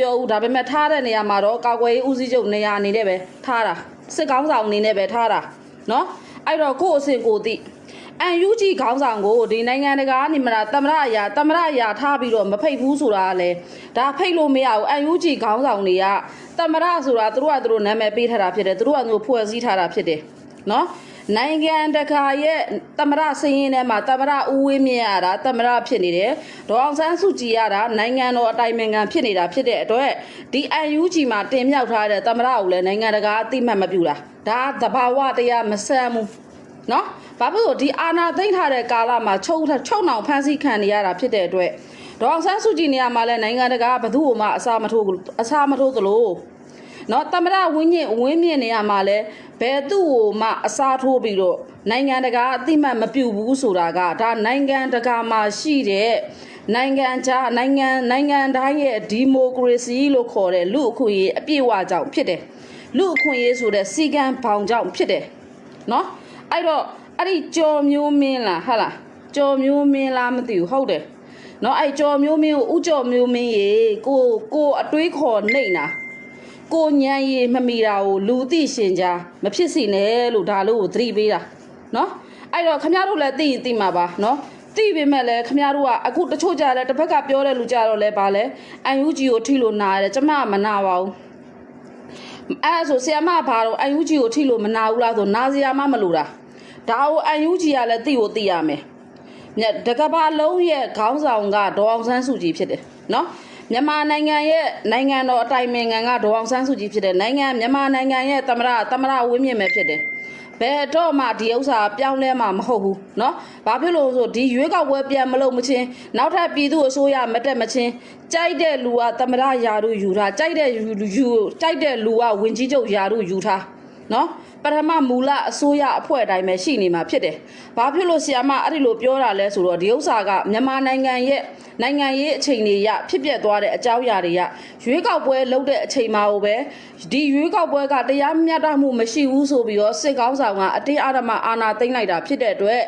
ပြောဒါပေမဲ့ထားတဲ့နေရာမှာတော့ကာကွယ်ရေးဦးစီးချုပ်နေရာအနေနဲ့ပဲထားတာစစ်ကောင်းဆောင်အနေနဲ့ပဲထားတာနော်အဲ့တော့ကို့အစင်ကိုသိUG ခေါင်းဆောင်ကိုဒီနိုင်ငံတကာနေမလားသမရအရာထားပြီးတော့မဖိတ်ဘူးဆိုတာကလည်းဒါဖိတ်လို့မရဘူးUG ခေါင်းဆောင်တွေကသမရဆိုတာသူတို့နာမည်ပေးထားတာဖြစ်တယ်သူတို့ကဖွဲ့စည်းထားတာဖြစ်တယ်နော်နိုင်ငံတကာရဲ့သမရစရင်ထဲမှာသမရဦးဝင်းမြင့်ရတာသမရဖြစ်နေတယ်ဒေါအောင်ဆန်းစုကြည်ရတာနိုင်ငံတော်အတိုင်ပင်ခံဖြစ်နေတာဖြစ်တဲ့အတွက်ဒီ UG မှာတင်မြှောက်ထားတဲ့သမရကိုလည်းနိုင်ငံတကာအသိမှတ်မပြုတာဒါသဘာဝတရားမဆန်းဘူးနော်ဘာဖြစ်လို့ဒီအာဏာသိမ်းထားတဲ့ကာလမှာချုပ်နှောင်ဖမ်းဆီးခံနေရတာဖြစ်တဲ့အတွက်ဒေါအောင်ဆန်းစုကြည်နေရာမှာလည်းနိုင်ငံတကာဘယ်သူမှအစာမထိုးသလိုနော်သမရဝင်းမြင့်နေရာမှာလည်းဘယ်သူ့ကိုမှအစားထိုးပြီးတော့နိုင်ငံတကာအသိမှတ်မပြုဘူးဆိုတာကဒါနိုင်ငံတကာမှာရှိတဲ့နိုင်ငံတိုင်းရဲ့ဒီမိုကရေစီလို့ခေါ်တဲ့လူအခွင့်အရေးအပြည့်အဝကြောင့်ဖြစ်တယ်လူအခွင့်အရေးဆိုတဲ့စီကံဘောင်ကြောင့်ဖြစ်တယ်နော်အဲ့တော့အဲ့ဒီကြော်မျိုးမင်းလားဟာလားကြော်မျိုးမင်းလားမသိဘူးဟုတ်တယ်နော်အဲ့ကြော်မျိုးမင်းကိုဥကြော်မျိုးမင်းရေကိုအတွေးခေါ်နှိမ့်တာကိုညံရီမမီတာကိုလူသိရှင်ကြားမဖြစ်စီနဲ့လို့ဒါလို့ကိုသတိပေးတာနော်အဲ့တော့ခမရတို့လည်းသိရင်သိမှာပါနော်သိပေမဲ့လည်းခမရတို့ကအခုတချို့ကြလဲတစ်ဖက်ကပြောတဲ့လူကြတော့လဲဗာလဲUG ကိုထိလို့နာရတယ်ကျမမနာပါဘူးအဲ့ဆိုဆီယမဘာတော့UG ကိုထိလို့မနာဘူးလားဆိုနာစရာမလို့တာဒါကိုUG ကလည်းသိရမယ်တကဘာလုံးရဲ့ခေါင်းဆောင်ကဒေါအောင်ဆန်းစုကြည်ဖြစ်တယ်နော်မြန်မာနိုင်ငံရဲ့နိုင်ငံတော်အတိုင်ပင်ခံကဒေါအောင်ဆန်းစုကြည်ဖြစ်တယ်မြန်မာနိုင်ငံရဲ့သမရဝင်းမြင့်ပဲဖြစ်တယ်ဘယ်တော့မှဒီဥစ္စာပြောင်းလဲမှာမဟုတ်ဘူးเนาะဘာဖြစ်လို့ဆိုဒီရွေးကောက်ပွဲပြန်မလုပ်မချင်းနောက်ထပ်ပြည်သူအစိုးရမတက်မချင်းကြိုက်တဲ့လူကသမရယာတို့ယူထားကြိုက်တဲ့လူကဝင်ကြီးချုပ်ယာတို့ယူထားเนาะပထမမူလအစိုးရအဖွဲ့အတိုင်းပဲရှိနေမှာဖြစ်တယ်ဘာဖြစ်လို့ဆီယမအဲ့ဒီလိုပြောတာလဲဆိုတော့ဒီဥစ္စာကမြန်မာနိုင်ငံရေးအချိန်တွေရဖြစ်ပျက်သွားတဲ့အကြောင်းအရာတွေကရွေးကောက်ပွဲလုပ်တဲ့အချိန်မှာပဲဒီရွေးကောက်ပွဲကတရားမျှတမှုမရှိဘူးဆိုပြီးတော့စစ်ကောင်းဆောင်ကအတင်းအဓမ္မအာဏာသိမ်းလိုက်တာဖြစ်တဲ့အတွက်